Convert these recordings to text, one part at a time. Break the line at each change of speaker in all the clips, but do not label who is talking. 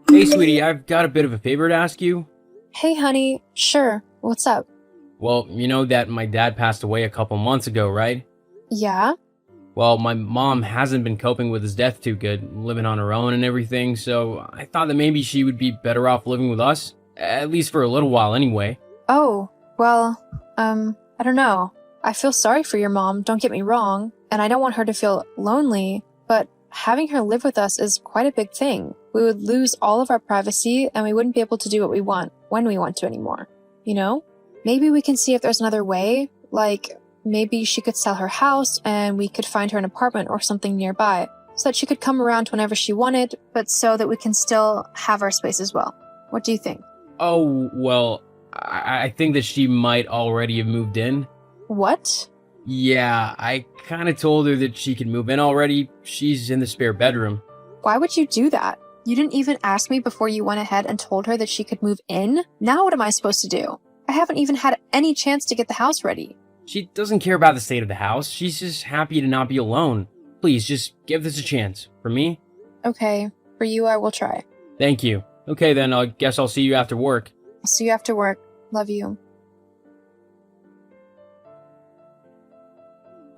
Hey, sweetie, I've got a bit of a favor to ask you.
Hey, honey. Sure. What's up?
Well, you know that my dad passed away a couple months ago, right?
Yeah?
Well, my mom hasn't been coping with his death too good, living on her own and everything, so I thought that maybe she would be better off living with us, at least for a little while anyway.
Oh, well, I don't know. I feel sorry for your mom, don't get me wrong, and I don't want her to feel lonely, but having her live with us is quite a big thing. We would lose all of our privacy, and we wouldn't be able to do what we want when we want to anymore. You know? Maybe we can see if there's another way, like maybe she could sell her house and we could find her an apartment or something nearby, so that she could come around whenever she wanted, but so that we can still have our space as well. What do you think?
Oh, well, I think that she might already have moved in.
What?
Yeah, I kind of told her that she could move in already. She's in the spare bedroom.
Why would you do that? You didn't even ask me before you went ahead and told her that she could move in? Now what am I supposed to do? I haven't even had any chance to get the house ready.
She doesn't care about the state of the house. She's just happy to not be alone. Please, just give this a chance. For me?
Okay, for you I will try.
Thank you. Okay, then I guess I'll see you after work.
I'll see you after work. Love you.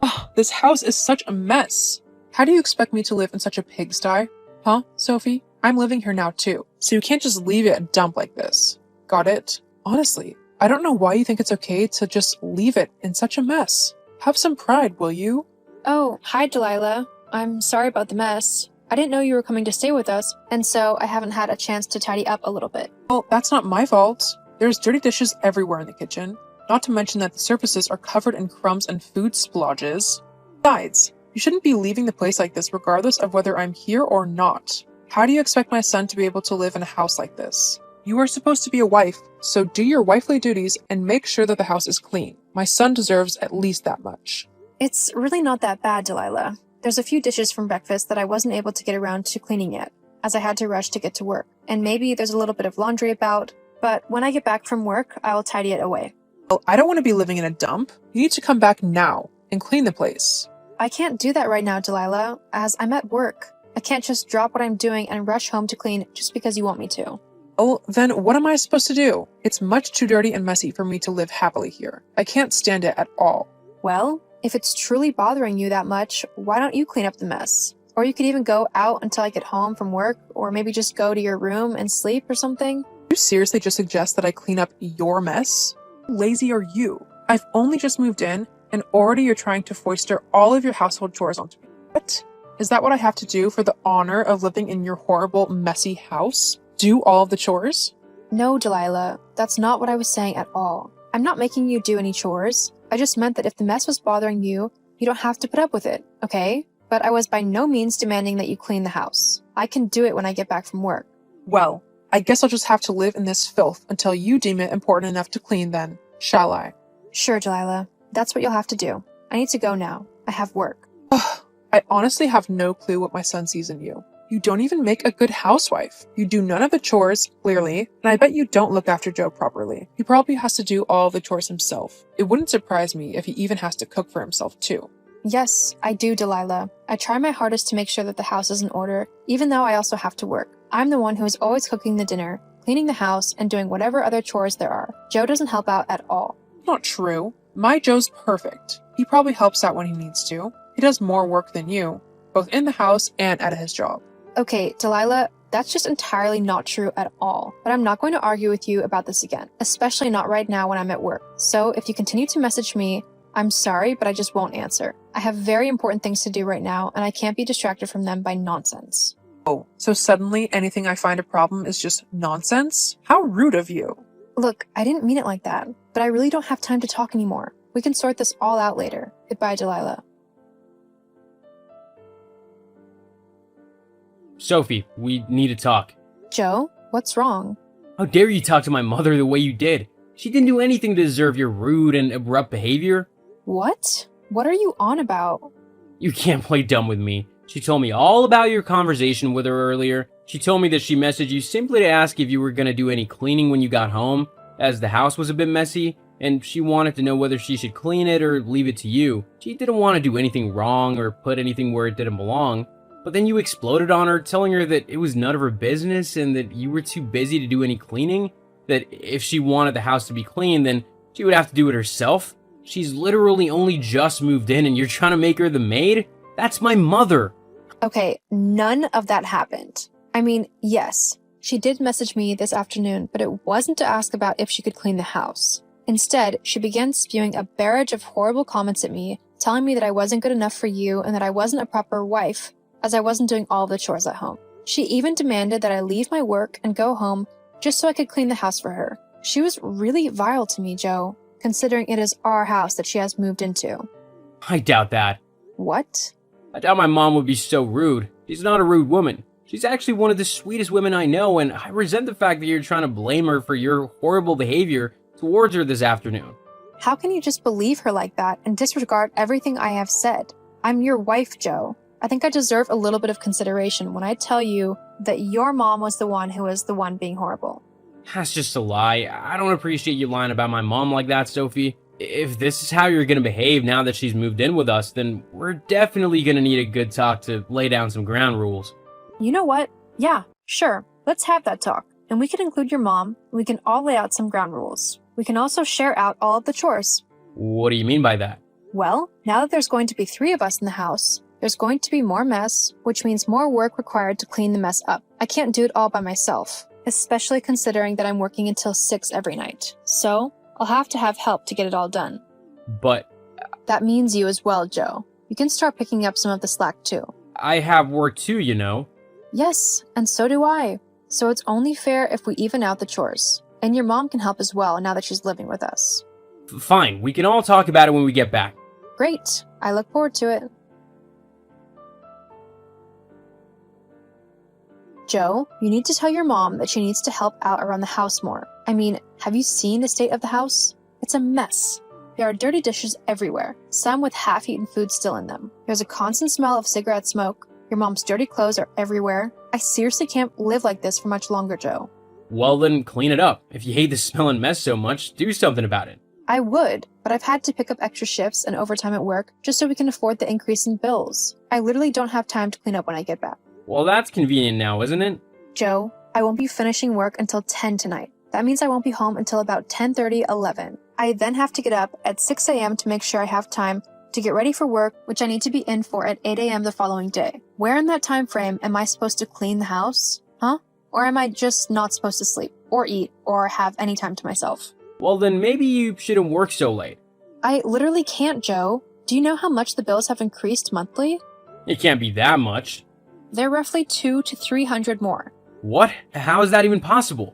Oh, this house is such a mess. How do you expect me to live in such a pigsty? Huh, Sophie? I'm living here now too, so you can't just leave it a dump like this. Got it? Honestly, I don't know why you think it's okay to just leave it in such a mess. Have some pride, will you?
Oh, hi Delilah. I'm sorry about the mess. I didn't know you were coming to stay with us, and so I haven't had a chance to tidy up a little bit.
Well, that's not my fault. There's dirty dishes everywhere in the kitchen, not to mention that the surfaces are covered in crumbs and food splodges. Besides, you shouldn't be leaving the place like this regardless of whether I'm here or not. How do you expect my son to be able to live in a house like this? You are supposed to be a wife, so do your wifely duties and make sure that the house is clean. My son deserves at least that much.
It's really not that bad, Delilah. There's a few dishes from breakfast that I wasn't able to get around to cleaning yet, as I had to rush to get to work. And maybe there's a little bit of laundry about, but when I get back from work, I will tidy it away.
Well, I don't want to be living in a dump. You need to come back now and clean the place.
I can't do that right now, Delilah, as I'm at work. I can't just drop what I'm doing and rush home to clean just because you want me to.
Oh, then what am I supposed to do? It's much too dirty and messy for me to live happily here. I can't stand it at all.
Well, if it's truly bothering you that much, why don't you clean up the mess? Or you could even go out until I get home from work, or maybe just go to your room and sleep or something.
You seriously just suggest that I clean up your mess? How lazy are you? I've only just moved in, and already you're trying to foister all of your household chores onto me. What? Is that what I have to do for the honor of living in your horrible, messy house? Do all of the chores?
No, Delilah, that's not what I was saying at all. I'm not making you do any chores. I just meant that if the mess was bothering you, you don't have to put up with it, okay? But I was by no means demanding that you clean the house. I can do it when I get back from work.
Well, I guess I'll just have to live in this filth until you deem it important enough to clean then, shall I?
Sure, Delilah. That's what you'll have to do. I need to go now. I have work.
I honestly have no clue what my son sees in you. You don't even make a good housewife. You do none of the chores, clearly, and I bet you don't look after Joe properly. He probably has to do all the chores himself. It wouldn't surprise me if he even has to cook for himself too.
Yes, I do, Delilah. I try my hardest to make sure that the house is in order, even though I also have to work. I'm the one who is always cooking the dinner, cleaning the house, and doing whatever other chores there are. Joe doesn't help out at all.
Not true. My Joe's perfect. He probably helps out when he needs to. He does more work than you, both in the house and at his job.
Okay, Delilah, that's just entirely not true at all. But I'm not going to argue with you about this again, especially not right now when I'm at work. So if you continue to message me, I'm sorry, but I just won't answer. I have very important things to do right now, and I can't be distracted from them by nonsense.
Oh, so suddenly anything I find a problem is just nonsense? How rude of you.
Look, I didn't mean it like that, but I really don't have time to talk anymore. We can sort this all out later. Goodbye, Delilah.
Sophie, we need to talk.
Joe, what's wrong?
How dare you talk to my mother the way you did? She didn't do anything to deserve your rude and abrupt behavior.
What? What are you on about?
You can't play dumb with me. She told me all about your conversation with her earlier. She told me that she messaged you simply to ask if you were going to do any cleaning when you got home, as the house was a bit messy, and she wanted to know whether she should clean it or leave it to you. She didn't want to do anything wrong or put anything where it didn't belong. But then you exploded on her, telling her that it was none of her business and that you were too busy to do any cleaning, that if she wanted the house to be clean, then she would have to do it herself. She's literally only just moved in and you're trying to make her the maid? That's my mother.
Okay, none of that happened. I mean, yes, she did message me this afternoon, but it wasn't to ask about if she could clean the house. Instead, she began spewing a barrage of horrible comments at me, telling me that I wasn't good enough for you and that I wasn't a proper wife, as I wasn't doing all the chores at home. She even demanded that I leave my work and go home just so I could clean the house for her. She was really vile to me, Joe, considering it is our house that she has moved into.
I doubt that.
What?
I doubt my mom would be so rude. She's not a rude woman. She's actually one of the sweetest women I know, and I resent the fact that you're trying to blame her for your horrible behavior towards her this afternoon.
How can you just believe her like that and disregard everything I have said? I'm your wife, Joe. I think I deserve a little bit of consideration when I tell you that your mom was the one who was the one being horrible.
That's just a lie. I don't appreciate you lying about my mom like that, Sophie. If this is how you're gonna behave now that she's moved in with us, then we're definitely gonna need a good talk to lay down some ground rules.
You know what? Yeah, sure. Let's have that talk. And we can include your mom, and we can all lay out some ground rules. We can also share out all of the chores.
What do you mean by that?
Well, now that there's going to be 3 of us in the house, there's going to be more mess, which means more work required to clean the mess up. I can't do it all by myself, especially considering that I'm working until 6 every night. So, I'll have to have help to get it all done.
But
That means you as well, Joe. You can start picking up some of the slack too.
I have work too, you know.
Yes, and so do I. So it's only fair if we even out the chores. And your mom can help as well now that she's living with us.
Fine, we can all talk about it when we get back.
Great. I look forward to it. Joe, you need to tell your mom that she needs to help out around the house more. I mean, have you seen the state of the house? It's a mess. There are dirty dishes everywhere, some with half-eaten food still in them. There's a constant smell of cigarette smoke. Your mom's dirty clothes are everywhere. I seriously can't live like this for much longer, Joe.
Well then, clean it up. If you hate the smell and mess so much, do something about it.
I would, but I've had to pick up extra shifts and overtime at work just so we can afford the increase in bills. I literally don't have time to clean up when I get back.
Well, that's convenient now, isn't it?
Joe, I won't be finishing work until 10 tonight. That means I won't be home until about 10:30, 11. I then have to get up at 6 a.m. to make sure I have time to get ready for work, which I need to be in for at 8 a.m. the following day. Where in that time frame am I supposed to clean the house? Huh? Or am I just not supposed to sleep, or eat, or have any time to myself?
Well then, maybe you shouldn't work so late.
I literally can't, Joe. Do you know how much the bills have increased monthly?
It can't be that much.
They're roughly 200 to 300 more.
What? How is that even possible?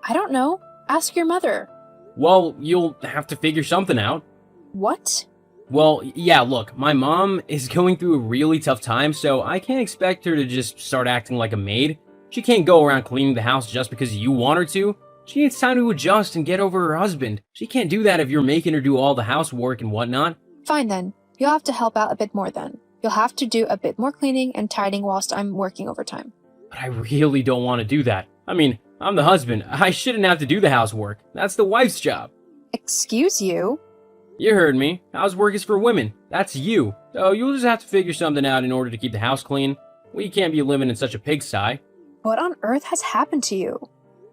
I don't know. Ask your mother.
Well, you'll have to figure something out.
What?
Well, yeah, look, my mom is going through a really tough time, so I can't expect her to just start acting like a maid. She can't go around cleaning the house just because you want her to. She needs time to adjust and get over her husband. She can't do that if you're making her do all the housework and whatnot.
Fine then. You'll have to help out a bit more then. You'll have to do a bit more cleaning and tidying whilst I'm working overtime.
But I really don't want to do that. I mean, I'm the husband. I shouldn't have to do the housework. That's the wife's job.
Excuse you?
You heard me. Housework is for women. That's you. So you'll just have to figure something out in order to keep the house clean. We can't be living in such a pigsty.
What on earth has happened to you?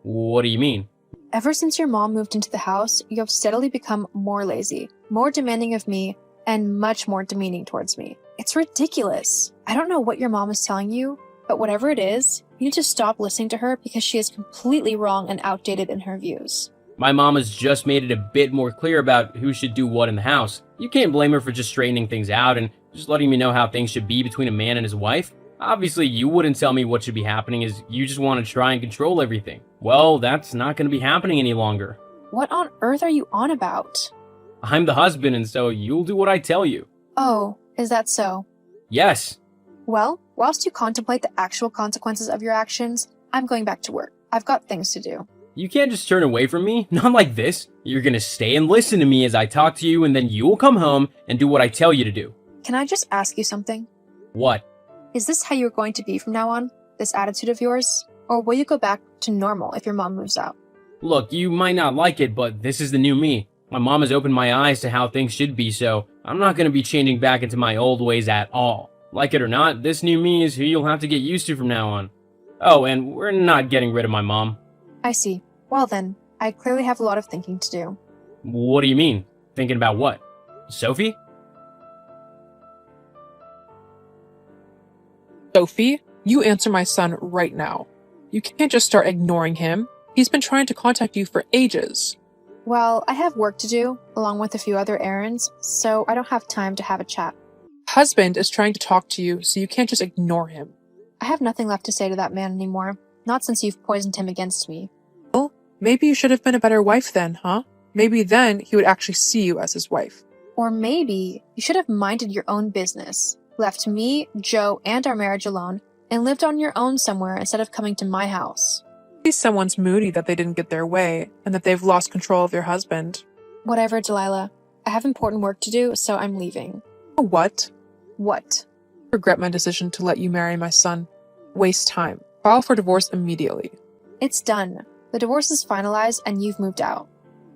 What do you mean?
Ever since your mom moved into the house, you have steadily become more lazy, more demanding of me, and much more demeaning towards me. It's ridiculous. I don't know what your mom is telling you, but whatever it is, you need to stop listening to her because she is completely wrong and outdated in her views.
My mom has just made it a bit more clear about who should do what in the house. You can't blame her for just straightening things out and just letting me know how things should be between a man and his wife. Obviously, you wouldn't tell me what should be happening as you just want to try and control everything. Well, that's not going to be happening any longer.
What on earth are you on about?
I'm the husband, and so you'll do what I tell you.
Oh, is that so?
Yes.
Well, whilst you contemplate the actual consequences of your actions, I'm going back to work. I've got things to do.
You can't just turn away from me. Not like this. You're going to stay and listen to me as I talk to you, and then you'll come home and do what I tell you to do.
Can I just ask you something?
What?
Is this how you're going to be from now on? This attitude of yours? Or will you go back to normal if your mom moves out?
Look, you might not like it, but this is the new me. My mom has opened my eyes to how things should be, so I'm not going to be changing back into my old ways at all. Like it or not, this new me is who you'll have to get used to from now on. Oh, and we're not getting rid of my mom.
I see. Well then, I clearly have a lot of thinking to do.
What do you mean? Thinking about what? Sophie?
Sophie, you answer my son right now. You can't just start ignoring him. He's been trying to contact you for ages.
Well, I have work to do, along with a few other errands, so I don't have time to have a chat.
Husband is trying to talk to you, so you can't just ignore him.
I have nothing left to say to that man anymore, not since you've poisoned him against me.
Well, maybe you should have been a better wife then, huh? Maybe then he would actually see you as his wife.
Or maybe you should have minded your own business, left me, Joe, and our marriage alone, and lived on your own somewhere instead of coming to my house.
Maybe someone's moody that they didn't get their way, and that they've lost control of your husband.
Whatever, Delilah. I have important work to do, so I'm leaving.
What?
What?
I regret my decision to let you marry my son. Waste time. File for divorce immediately.
It's done. The divorce is finalized and you've moved out.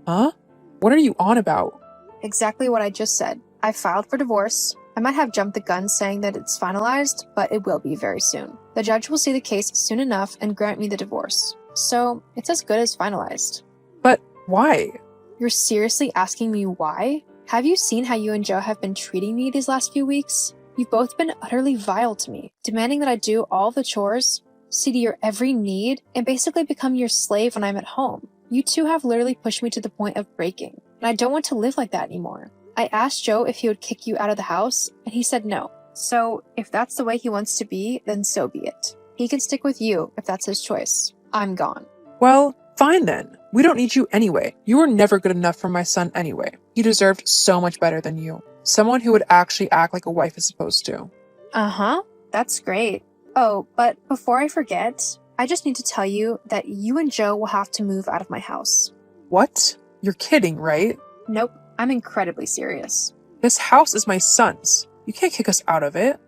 Huh? What are you on about?
Exactly what I just said. I filed for divorce. I might have jumped the gun saying that it's finalized, but it will be very soon. The judge will see the case soon enough and grant me the divorce. So, it's as good as finalized.
But why?
You're seriously asking me why? Have you seen how you and Joe have been treating me these last few weeks? You've both been utterly vile to me, demanding that I do all the chores, see to your every need, and basically become your slave when I'm at home. You two have literally pushed me to the point of breaking, and I don't want to live like that anymore. I asked Joe if he would kick you out of the house, and he said no. So, if that's the way he wants to be, then so be it. He can stick with you if that's his choice. I'm gone.
Well, fine then. We don't need you anyway. You were never good enough for my son anyway. He deserved so much better than you. Someone who would actually act like a wife is supposed to.
Uh-huh. That's great. Oh, but before I forget, I just need to tell you that you and Joe will have to move out of my house.
What? You're kidding, right?
Nope, I'm incredibly serious.
This house is my son's. You can't kick us out of it.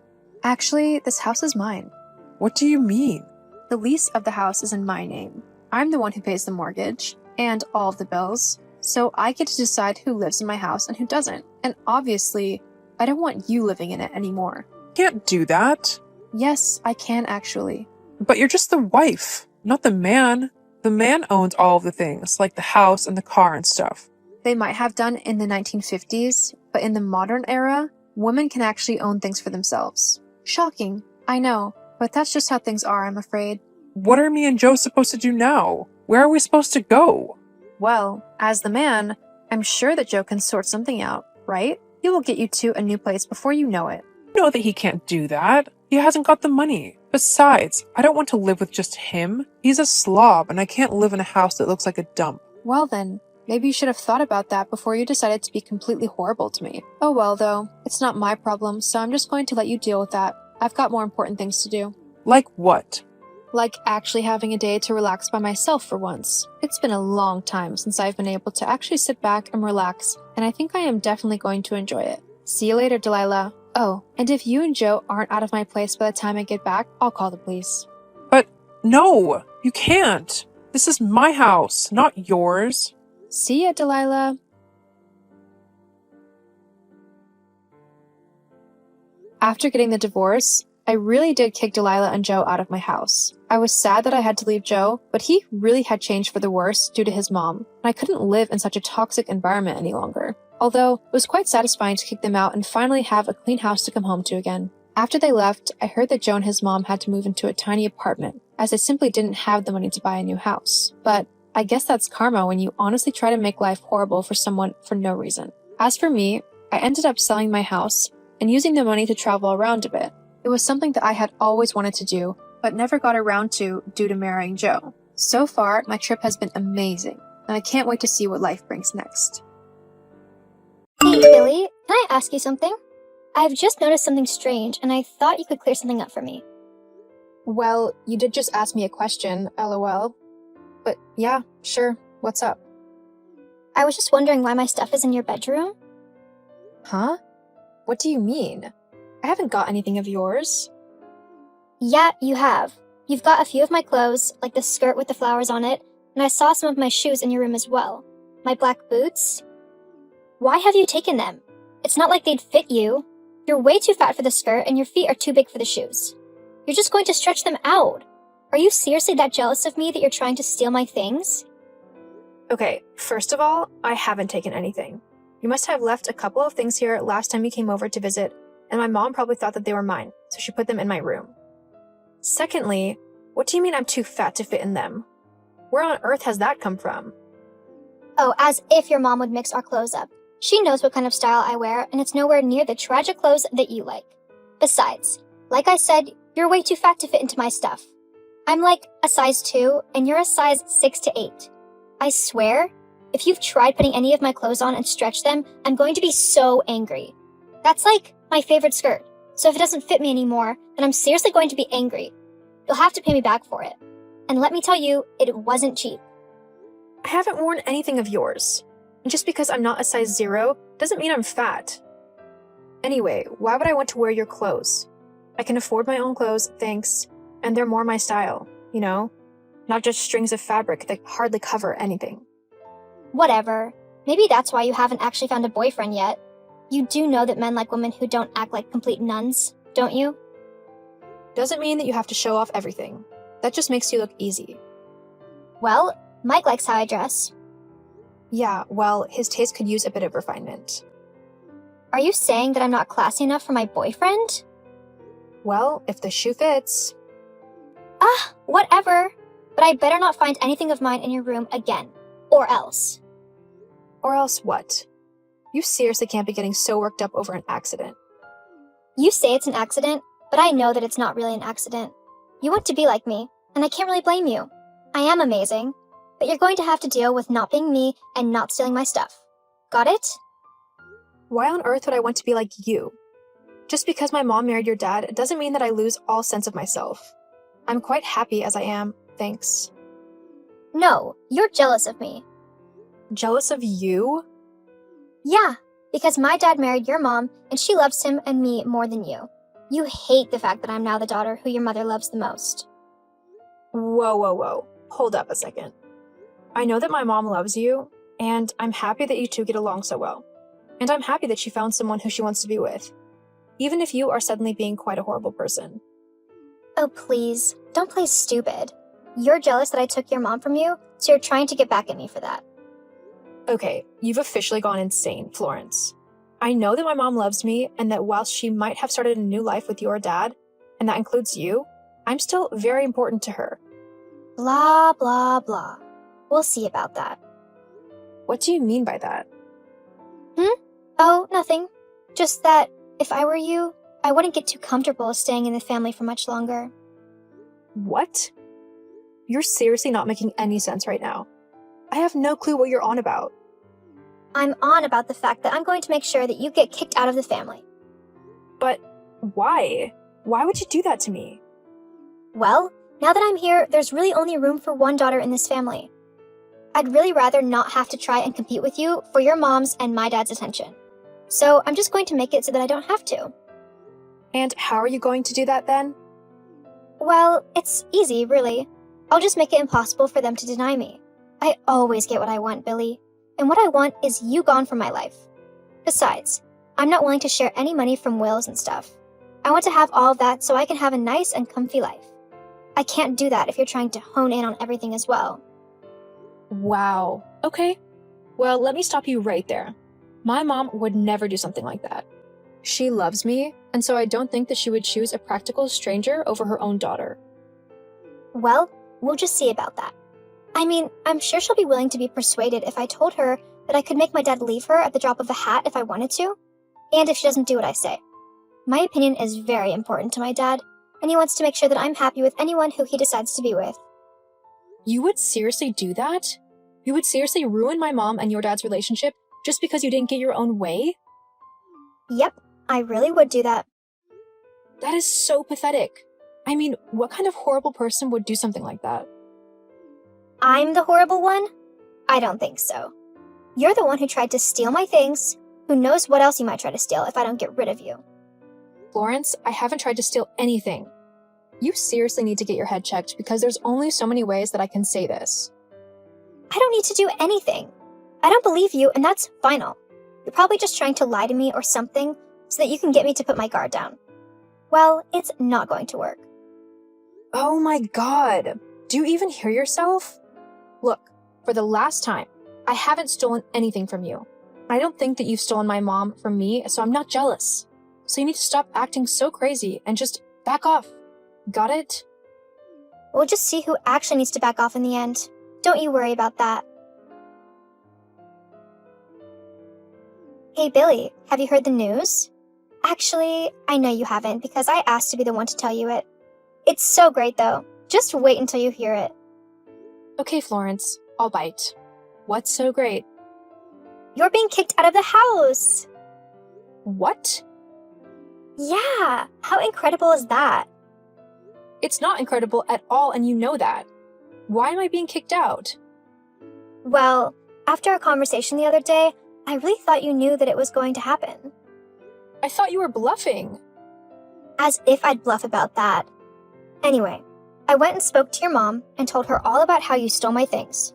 Actually, this house is mine.
What do you mean?
The lease of the house is in my name. I'm the one who pays the mortgage and all of the bills, so I get to decide who lives in my house and who doesn't. And obviously, I don't want you living in it anymore.
Can't do that.
Yes, I can actually.
But you're just the wife, not the man. The man owns all of the things, like the house and the car and stuff.
They might have done in the 1950s, but in the modern era, women can actually own things for themselves. Shocking, I know, but that's just how things are, I'm afraid.
What are me and Joe supposed to do now? Where are we supposed to go?
Well, as the man, I'm sure that Joe can sort something out, right? He will get you two a new place before you know it.
You know that he can't do that. He hasn't got the money. Besides, I don't want to live with just him. He's a slob, and I can't live in a house that looks like a dump.
Well then, maybe you should have thought about that before you decided to be completely horrible to me. Oh well though, it's not my problem, so I'm just going to let you deal with that. I've got more important things to do.
Like what?
Like actually having a day to relax by myself for once. It's been a long time since I've been able to actually sit back and relax, and I think I am definitely going to enjoy it. See you later, Delilah. Oh, and if you and Joe aren't out of my place by the time I get back, I'll call the police.
But no, you can't. This is my house, not yours.
See ya, Delilah. After getting the divorce, I really did kick Delilah and Joe out of my house. I was sad that I had to leave Joe, but he really had changed for the worse due to his mom, and I couldn't live in such a toxic environment any longer. Although, it was quite satisfying to kick them out and finally have a clean house to come home to again. After they left, I heard that Joe and his mom had to move into a tiny apartment, as they simply didn't have the money to buy a new house. But I guess that's karma when you honestly try to make life horrible for someone for no reason. As for me, I ended up selling my house and using the money to travel around a bit. It was something that I had always wanted to do, but never got around to due to marrying Joe. So far, my trip has been amazing, and I can't wait to see what life brings next.
Hey, Billy, can I ask you something? I've just noticed something strange, and I thought you could clear something up for me.
Well, you did just ask me a question, lol. But yeah, sure, what's up?
I was just wondering why my stuff is in your bedroom.
Huh? What do you mean? I haven't got anything of yours.
Yeah, you have. You've got a few of my clothes, like the skirt with the flowers on it, and I saw some of my shoes in your room as well. My black boots? Why have you taken them? It's not like they'd fit you. You're way too fat for the skirt and your feet are too big for the shoes. You're just going to stretch them out. Are you seriously that jealous of me that you're trying to steal my things?
Okay, first of all, I haven't taken anything. You must have left a couple of things here last time you came over to visit, and my mom probably thought that they were mine, so she put them in my room. Secondly, what do you mean I'm too fat to fit in them? Where on earth has that come from?
Oh, as if your mom would mix our clothes up. She knows what kind of style I wear, and it's nowhere near the tragic clothes that you like. Besides, like I said, you're way too fat to fit into my stuff. I'm like a size 2, and you're a size 6 to 8. I swear, if you've tried putting any of my clothes on and stretched them, I'm going to be so angry. That's like my favorite skirt, so if it doesn't fit me anymore, then I'm seriously going to be angry. You'll have to pay me back for it. And let me tell you, it wasn't cheap.
I haven't worn anything of yours. And just because I'm not a size 0 doesn't mean I'm fat. Anyway, why would I want to wear your clothes? I can afford my own clothes, thanks, and they're more my style, you know? Not just strings of fabric that hardly cover anything.
Whatever. Maybe that's why you haven't actually found a boyfriend yet. You do know that men like women who don't act like complete nuns, don't you?
Doesn't mean that you have to show off everything. That just makes you look easy.
Well, Mike likes how I dress.
Yeah, well, his taste could use a bit of refinement.
Are you saying that I'm not classy enough for my boyfriend?
Well, if the shoe fits.
Whatever. But I better not find anything of mine in your room again. Or else.
Or else what? You seriously can't be getting so worked up over an accident.
You say it's an accident, but I know that it's not really an accident. You want to be like me, and I can't really blame you. I am amazing, but you're going to have to deal with not being me and not stealing my stuff. Got it?
Why on earth would I want to be like you? Just because my mom married your dad doesn't mean that I lose all sense of myself. I'm quite happy as I am, thanks.
No, you're jealous of me.
Jealous of you?
Yeah, because my dad married your mom, and she loves him and me more than you. You hate the fact that I'm now the daughter who your mother loves the most.
Whoa. Hold up a second. I know that my mom loves you, and I'm happy that you two get along so well. And I'm happy that she found someone who she wants to be with. Even if you are suddenly being quite a horrible person.
Oh, please, don't play stupid. You're jealous that I took your mom from you, so you're trying to get back at me for that.
Okay, you've officially gone insane, Florence. I know that my mom loves me, and that while she might have started a new life with your dad, and that includes you, I'm still very important to her.
Blah, blah, blah. We'll see about that.
What do you mean by that?
Oh, nothing. Just that, if I were you, I wouldn't get too comfortable staying in the family for much longer.
What? You're seriously not making any sense right now. I have no clue what you're on about.
I'm on about the fact that I'm going to make sure that you get kicked out of the family.
But why? Why would you do that to me?
Well, now that I'm here, there's really only room for one daughter in this family. I'd really rather not have to try and compete with you for your mom's and my dad's attention. So I'm just going to make it so that I don't have to.
And how are you going to do that then?
Well, it's easy, really. I'll just make it impossible for them to deny me. I always get what I want, Billy. And what I want is you gone from my life. Besides, I'm not willing to share any money from wills and stuff. I want to have all of that so I can have a nice and comfy life. I can't do that if you're trying to hone in on everything as well.
Wow. Okay. Well, let me stop you right there. My mom would never do something like that. She loves me, and so I don't think that she would choose a practical stranger over her own daughter.
Well, we'll just see about that. I mean, I'm sure she'll be willing to be persuaded if I told her that I could make my dad leave her at the drop of a hat if I wanted to, and if she doesn't do what I say. My opinion is very important to my dad, and he wants to make sure that I'm happy with anyone who he decides to be with.
You would seriously do that? You would seriously ruin my mom and your dad's relationship just because you didn't get your own way?
Yep, I really would do that.
That is so pathetic. I mean, what kind of horrible person would do something like that?
I'm the horrible one? I don't think so. You're the one who tried to steal my things. Who knows what else you might try to steal if I don't get rid of you.
Florence, I haven't tried to steal anything. You seriously need to get your head checked because there's only so many ways that I can say this.
I don't need to do anything. I don't believe you, and that's final. You're probably just trying to lie to me or something, so that you can get me to put my guard down. Well, it's not going to work.
Oh my god. Do you even hear yourself? Look, for the last time, I haven't stolen anything from you. I don't think that you've stolen my mom from me, so I'm not jealous. So you need to stop acting so crazy and just back off. Got it?
We'll just see who actually needs to back off in the end. Don't you worry about that. Hey Billy, have you heard the news? Actually, I know you haven't because I asked to be the one to tell you it. It's so great though. Just wait until you hear it.
Okay, Florence, I'll bite. What's so great?
You're being kicked out of the house!
What?
Yeah, how incredible is that?
It's not incredible at all, and you know that. Why am I being kicked out?
Well, after our conversation the other day, I really thought you knew that it was going to happen.
I thought you were bluffing.
As if I'd bluff about that. Anyway, I went and spoke to your mom and told her all about how you stole my things.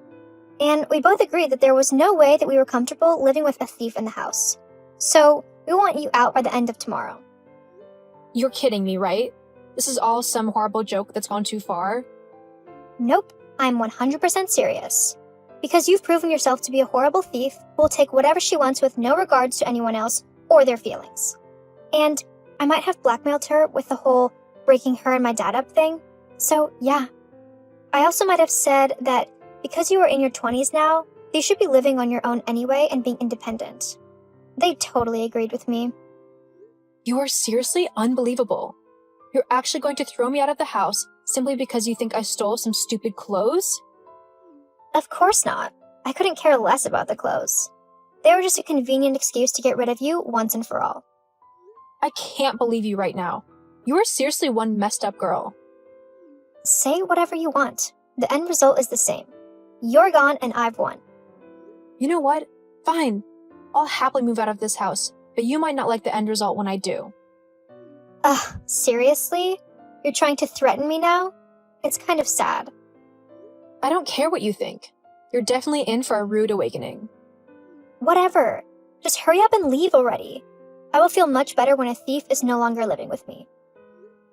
And we both agreed that there was no way that we were comfortable living with a thief in the house. So, we want you out by the end of tomorrow.
You're kidding me, right? This is all some horrible joke that's gone too far?
Nope, I'm 100% serious. Because you've proven yourself to be a horrible thief who will take whatever she wants with no regards to anyone else or their feelings. And I might have blackmailed her with the whole breaking her and my dad up thing. So, yeah. I also might have said that because you are in your 20s now, you should be living on your own anyway and being independent. They totally agreed with me.
You are seriously unbelievable. You're actually going to throw me out of the house simply because you think I stole some stupid clothes?
Of course not. I couldn't care less about the clothes. They were just a convenient excuse to get rid of you once and for all.
I can't believe you right now. You are seriously one messed up girl.
Say whatever you want. The end result is the same. You're gone and I've won.
You know what? Fine. I'll happily move out of this house, but you might not like the end result when I do.
Ugh, seriously? You're trying to threaten me now? It's kind of sad.
I don't care what you think. You're definitely in for a rude awakening.
Whatever. Just hurry up and leave already. I will feel much better when a thief is no longer living with me.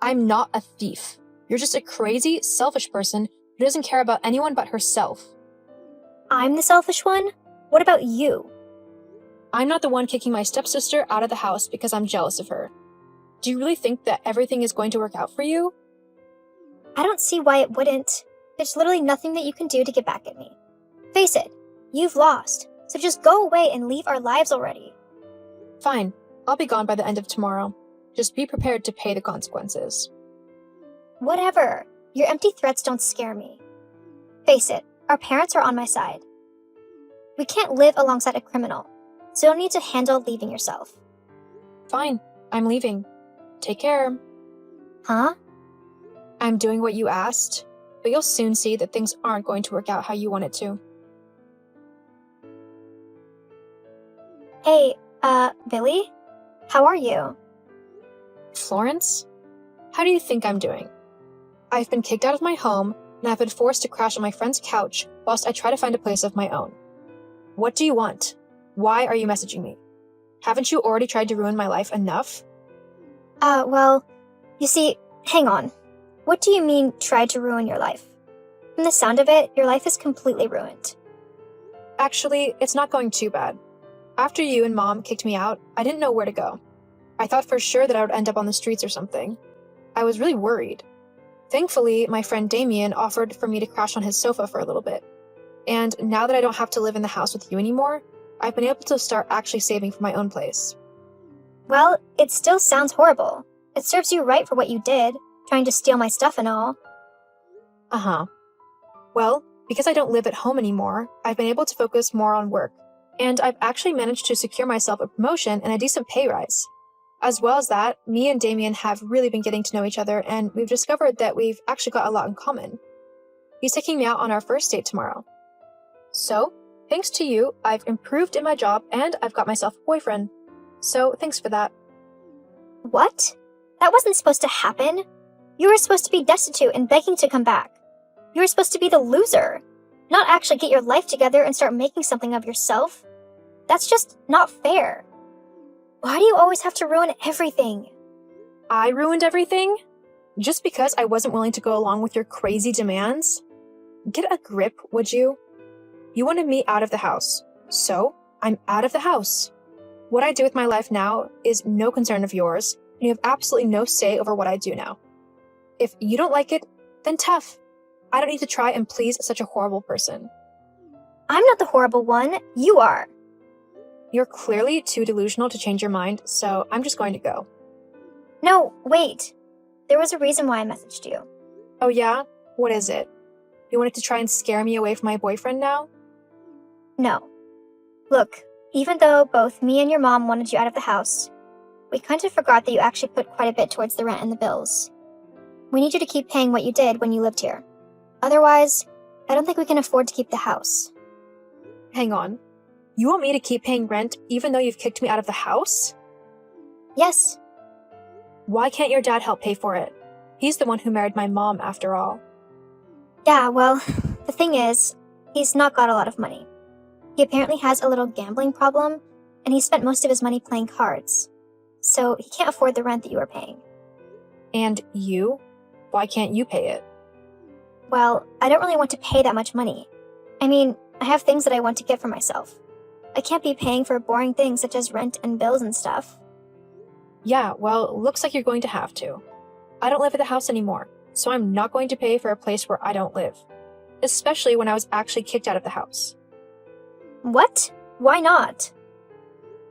I'm not a thief. You're just a crazy, selfish person who doesn't care about anyone but herself.
I'm the selfish one? What about you?
I'm not the one kicking my stepsister out of the house because I'm jealous of her. Do you really think that everything is going to work out for you?
I don't see why it wouldn't. There's literally nothing that you can do to get back at me. Face it, you've lost, so just go away and leave our lives already.
Fine, I'll be gone by the end of tomorrow. Just be prepared to pay the consequences.
Whatever. Your empty threats don't scare me. Face it, our parents are on my side. We can't live alongside a criminal, so you'll need to handle leaving yourself.
Fine, I'm leaving. Take care.
Huh?
I'm doing what you asked, but you'll soon see that things aren't going to work out how you want it to.
Hey, Billy? How are you?
Florence? How do you think I'm doing? I've been kicked out of my home, and I've been forced to crash on my friend's couch whilst I try to find a place of my own. What do you want? Why are you messaging me? Haven't you already tried to ruin my life enough?
Well, you see, hang on. What do you mean, tried to ruin your life? From the sound of it, your life is completely ruined.
Actually, it's not going too bad. After you and Mom kicked me out, I didn't know where to go. I thought for sure that I would end up on the streets or something. I was really worried. Thankfully, my friend Damien offered for me to crash on his sofa for a little bit. And now that I don't have to live in the house with you anymore, I've been able to start actually saving for my own place.
Well, it still sounds horrible. It serves you right for what you did, trying to steal my stuff and all.
Uh-huh. Well, because I don't live at home anymore, I've been able to focus more on work, and I've actually managed to secure myself a promotion and a decent pay rise. As well as that, me and Damien have really been getting to know each other, and we've discovered that we've actually got a lot in common. He's taking me out on our first date tomorrow. So, thanks to you, I've improved in my job and I've got myself a boyfriend. So, thanks for that.
What? That wasn't supposed to happen. You were supposed to be destitute and begging to come back. You were supposed to be the loser, not actually get your life together and start making something of yourself. That's just not fair. Why do you always have to ruin everything?
I ruined everything? Just because I wasn't willing to go along with your crazy demands? Get a grip, would you? You wanted me out of the house, so I'm out of the house. What I do with my life now is no concern of yours, and you have absolutely no say over what I do now. If you don't like it, then tough. I don't need to try and please such a horrible person.
I'm not the horrible one. You are.
You're clearly too delusional to change your mind, so I'm just going to go.
No, wait. There was a reason why I messaged you.
Oh yeah? What is it? You wanted to try and scare me away from my boyfriend now?
No. Look, even though both me and your mom wanted you out of the house, we kind of forgot that you actually put quite a bit towards the rent and the bills. We need you to keep paying what you did when you lived here. Otherwise, I don't think we can afford to keep the house.
Hang on. You want me to keep paying rent even though you've kicked me out of the house?
Yes.
Why can't your dad help pay for it? He's the one who married my mom, after all.
Yeah, well, the thing is, he's not got a lot of money. He apparently has a little gambling problem, and he spent most of his money playing cards. So he can't afford the rent that you are paying.
And you? Why can't you pay it?
Well, I don't really want to pay that much money. I mean, I have things that I want to get for myself. I can't be paying for boring things such as rent and bills and stuff.
Yeah, well, looks like you're going to have to. I don't live at the house anymore, so I'm not going to pay for a place where I don't live. Especially when I was actually kicked out of the house.
What? Why not?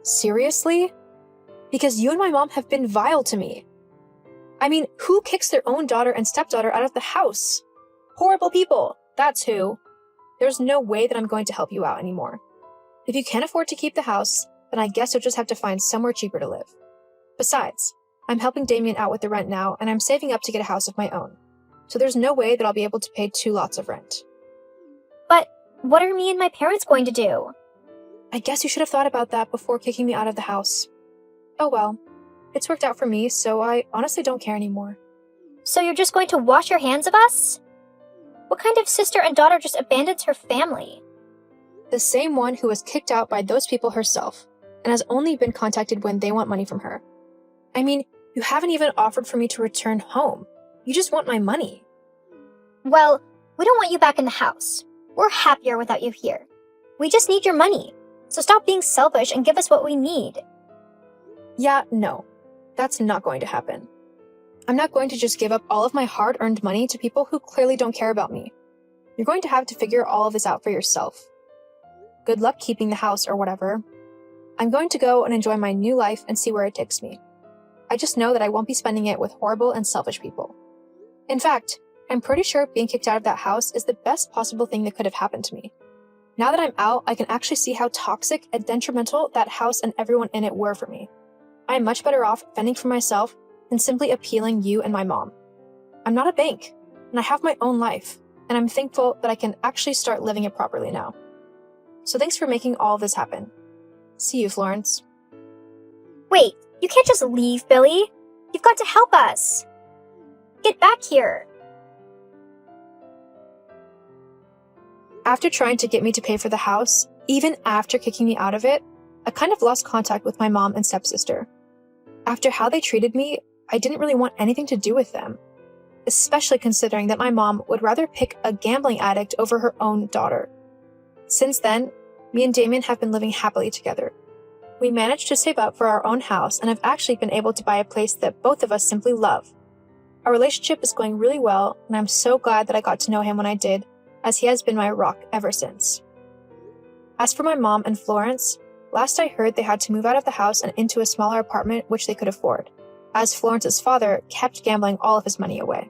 Seriously? Because you and my mom have been vile to me. I mean, who kicks their own daughter and stepdaughter out of the house? Horrible people, that's who. There's no way that I'm going to help you out anymore. If you can't afford to keep the house, then I guess you'll just have to find somewhere cheaper to live. Besides, I'm helping Damien out with the rent now, and I'm saving up to get a house of my own. So there's no way that I'll be able to pay 2 lots of rent.
But what are me and my parents going to do?
I guess you should have thought about that before kicking me out of the house. Oh well, it's worked out for me, so I honestly don't care anymore.
So you're just going to wash your hands of us? What kind of sister and daughter just abandons her family?
The same one who was kicked out by those people herself, and has only been contacted when they want money from her. I mean, you haven't even offered for me to return home. You just want my money.
Well, we don't want you back in the house. We're happier without you here. We just need your money. So stop being selfish and give us what we need.
Yeah, no. That's not going to happen. I'm not going to just give up all of my hard-earned money to people who clearly don't care about me. You're going to have to figure all of this out for yourself. Good luck keeping the house or whatever. I'm going to go and enjoy my new life and see where it takes me. I just know that I won't be spending it with horrible and selfish people. In fact, I'm pretty sure being kicked out of that house is the best possible thing that could have happened to me. Now that I'm out, I can actually see how toxic and detrimental that house and everyone in it were for me. I'm much better off fending for myself than simply appealing you and my mom. I'm not a bank, and I have my own life, and I'm thankful that I can actually start living it properly now. So thanks for making all of this happen. See you, Florence.
Wait, you can't just leave, Billy. You've got to help us. Get back here.
After trying to get me to pay for the house, even after kicking me out of it, I kind of lost contact with my mom and stepsister. After how they treated me, I didn't really want anything to do with them, especially considering that my mom would rather pick a gambling addict over her own daughter. Since then, me and Damien have been living happily together. We managed to save up for our own house and have actually been able to buy a place that both of us simply love. Our relationship is going really well, and I'm so glad that I got to know him when I did, as he has been my rock ever since. As for my mom and Florence, last I heard they had to move out of the house and into a smaller apartment which they could afford, as Florence's father kept gambling all of his money away.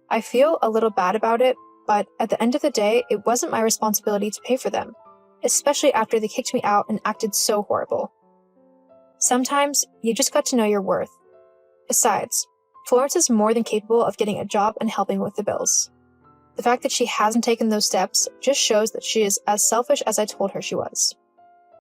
I feel a little bad about it, but at the end of the day, it wasn't my responsibility to pay for them, especially after they kicked me out and acted so horrible. Sometimes, you just got to know your worth. Besides, Florence is more than capable of getting a job and helping with the bills. The fact that she hasn't taken those steps just shows that she is as selfish as I told her she was.